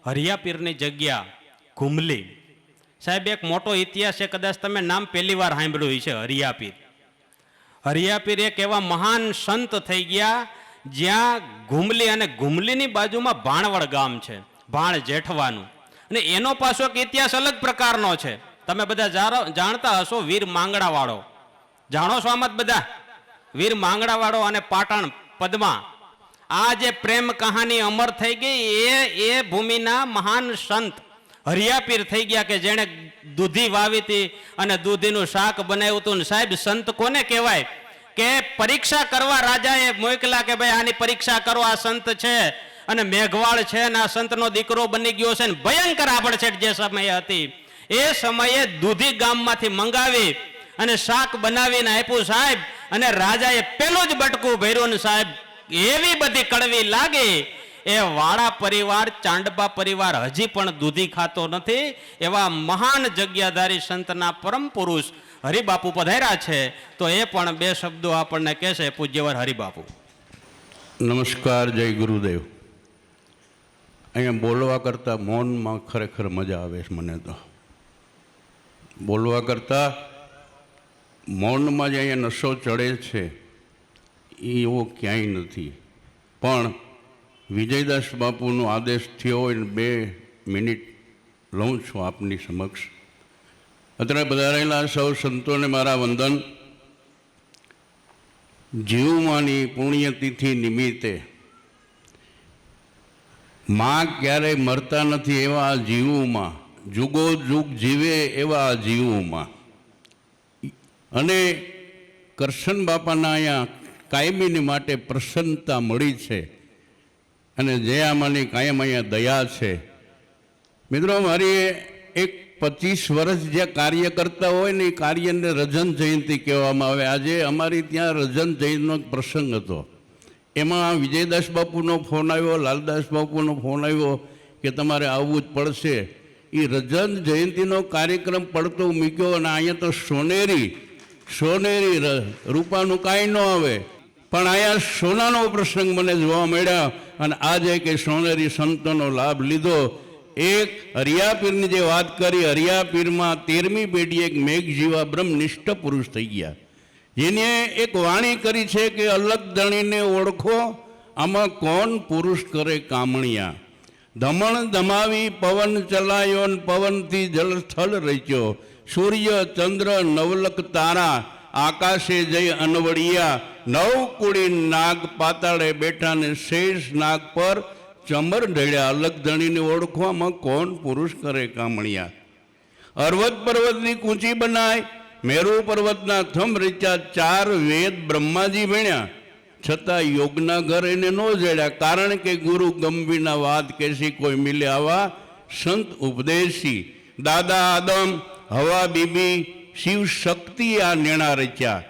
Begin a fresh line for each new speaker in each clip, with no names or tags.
હરિયાપીરની જગ્યા ઘુમલી. સાહેબ એક મોટો ઇતિહાસ છે, કદાચ તમે નામ પહેલી વાર સાંભળ્યું છે હરિયાપીર. હરિયાપીર એક એવા મહાન સંત થઈ ગયા જ્યાં ઘુમલી અને ઘુમલીની બાજુમાં ભાણવડ ગામ છે, ભાણ જેઠવાનું. અને એનો પાછો એક ઇતિહાસ અલગ પ્રકારનો છે. તમે બધા જાણતા હશો વીર માંગડાવાળો, જાણો છો આમાં બધા? વીર માંગડાવાળો અને પાટણ પદ્મા, આ જે પ્રેમ કહાની અમર થઈ ગઈ એ ભૂમિના મહાન સંત હરિયાપીર થઈ ગયા કે જેણે દૂધી વાવી હતી અને દૂધીનું શાક બનાવ્યું હતું. સાહેબ સંત કોને કહેવાય કે પરીક્ષા કરવા રાજાએ મોકલા કે ભાઈ આની પરીક્ષા કરો, આ સંત છે અને મેઘવાળ છે અને આ સંતનો દીકરો બની ગયો છે ને ભયંકર આભડછેટ જે સમયે હતી એ સમયે દૂધી ગામમાંથી મંગાવી અને શાક બનાવીને આપ્યું સાહેબ. અને રાજાએ પેલું જ બટકું ભર્યું ને સાહેબ એવી બધી કડવી લાગી. એ વાળા પરિવાર, ચાંડબા પરિવાર હજી પણ દૂધી ખાતો નથી. એવા મહાન જગ્યાધારી સંતના પરમ પુરુષ હરિબાપુ પધાર્યા છે, તો એ પણ બે શબ્દો આપણને કહેશે પૂજ્યવર હરિબાપુ.
નમસ્કાર, જય ગુરુદેવ. અહીંયા બોલવા કરતાં મૌનમાં ખરેખર મજા આવે છે મને તો. બોલવા કરતાં મૌનમાં જે અહીંયા નશો ચડે છે એ એવો ક્યાંય નથી. પણ વિજયદાસ બાપુનો આદેશ થયો હોય ને 2 મિનિટ લઉં છું આપની સમક્ષ. અત્યારે પધારેલા સૌ સંતોને મારા વંદન. જીવમાની પુણ્યતિથિ નિમિત્તે માં ક્યારેય મરતા નથી એવા જીવમાં, જુગો જુગ જીવે એવા જીવમાં. અને કરશન બાપાના અહીંયા કાયમીની માટે પ્રસન્નતા મળી છે અને જયામાની કાયમ અહીંયા દયા છે. મિત્રો, મારી એક 25 વર્ષ જે કાર્ય કરતા હોય ને એ કાર્યને રજન જયંતિ કહેવામાં આવે. આજે અમારી ત્યાં રજન જયંતિનો પ્રસંગ હતો. એમાં વિજયદાસ બાપુનો ફોન આવ્યો, લાલદાસ બાપુનો ફોન આવ્યો કે તમારે આવવું જ પડશે. એ રજન જયંતિનો કાર્યક્રમ પડતો મૂક્યો અને અહીંયા તો સોનેરી રૂપાનું કાંઈ ન આવે પણ અહીંયા સોનાનો પ્રસંગ મને જોવા મળ્યા. અને આજે કે સોનેરી સંતોનો લાભ લીધો. એક હરિયાપીરની જે વાત કરી, હરિયાપીરમાં 13મી પેઢી એક મેઘજીવા બ્રહ્મનિષ્ઠ પુરુષ થઈ ગયા, જેને એક વાણી કરી છે કે અલગ ધણીને ઓળખો, આમાં કોણ પુરુષ કરે કામણિયા. ધમણ ધમાવી પવન ચલાયો ને પવનથી જળસ્થળ રચ્યો, સૂર્ય ચંદ્ર નવલક તારા આકાશે જઈ અનવડિયા. 9 કુડી નાગ પાતાળે બેઠા ને શેષ નાગ પર ચમર ઢળ્યા. અલગ ધણીને ઓળખવામાં કોણ પુરુષ કરે કામણિયા. અર્વત પર્વતની કૂંચી બનાય, મેરુ પર્વતના થંભ રચ્યા. 4 વેદ બ્રહ્માજી ભણ્યા, છતાં યોગના ઘર એને ન જડ્યા. કારણ કે ગુરુ ગંભીરના વાત કેસી કોઈ મિલે આવા સંત ઉપદેશી. દાદા આદમ, હવા બીબી, શિવ શક્તિ આ નેણા રચ્યા.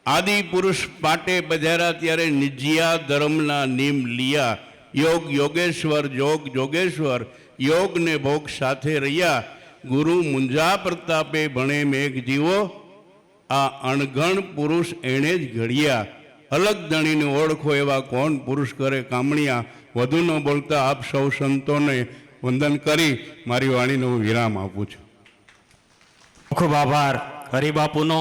આદિ પુરુષ પાટે પધાર્યા ત્યારે નિજિયા ધર્મના નિયમ લિયા. યોગ યોગેશ્વર, જોગ જોગેશ્વર, યોગ ને ભોગ સાથે રહ્યા. ગુરુ મુંજા પ્રતાપે ભણે મેઘ જીવો, આ અણઘણ પુરુષ એણે જ ઘડ્યા. અલગ ધણીને ઓળખો એવા કોણ પુરુષ કરે કામણિયા. વધુ ન બોલતા આપ સૌ સંતોને વંદન કરી મારી વાણીનો હું વિરામ આપું છું.
ખૂબ આભાર હરિબાપુનો.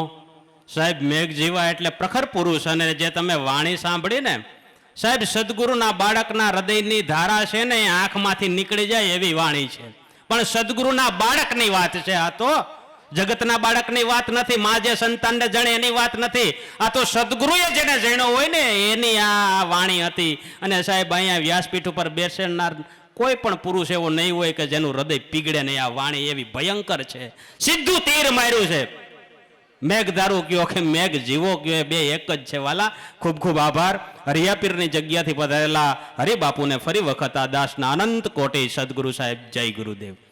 સાહેબ મેઘજીવા એટલે પ્રખર પુરુષ. અને જે તમે વાણી સાંભળી ને સાહેબ, સદગુરુના બાળકના હૃદયની ધારા છે ને આંખમાંથી નીકળી જાય એવી વાણી છે. પણ સદગુરુના બાળકની વાત છે આ તો, જગતના બાળકની વાત નથી. માં જે સંતાનને જણે એની વાત નથી. આ તો સદગુરુએ જેને જણ્યો હોય ને એની આ વાણી હતી. અને સાહેબ અહીંયા વ્યાસપીઠ ઉપર બેસનાર કોઈ પણ પુરુષ એવો નહીં હોય કે જેનું હૃદય પીગળે નહીં. આ વાણી એવી ભયંકર છે, સીધું તીર માર્યું છે. મેઘધારું કયો કે મેઘ જીવો કયો, બે એક જ છે વાલા. ખૂબ ખૂબ આભાર. હરિયાપીરની જગ્યાથી પધારેલા હરિબાપુને ફરી વખત આ દાસના અનંત કોટી સદગુરુ સાહેબ. જય ગુરુદેવ.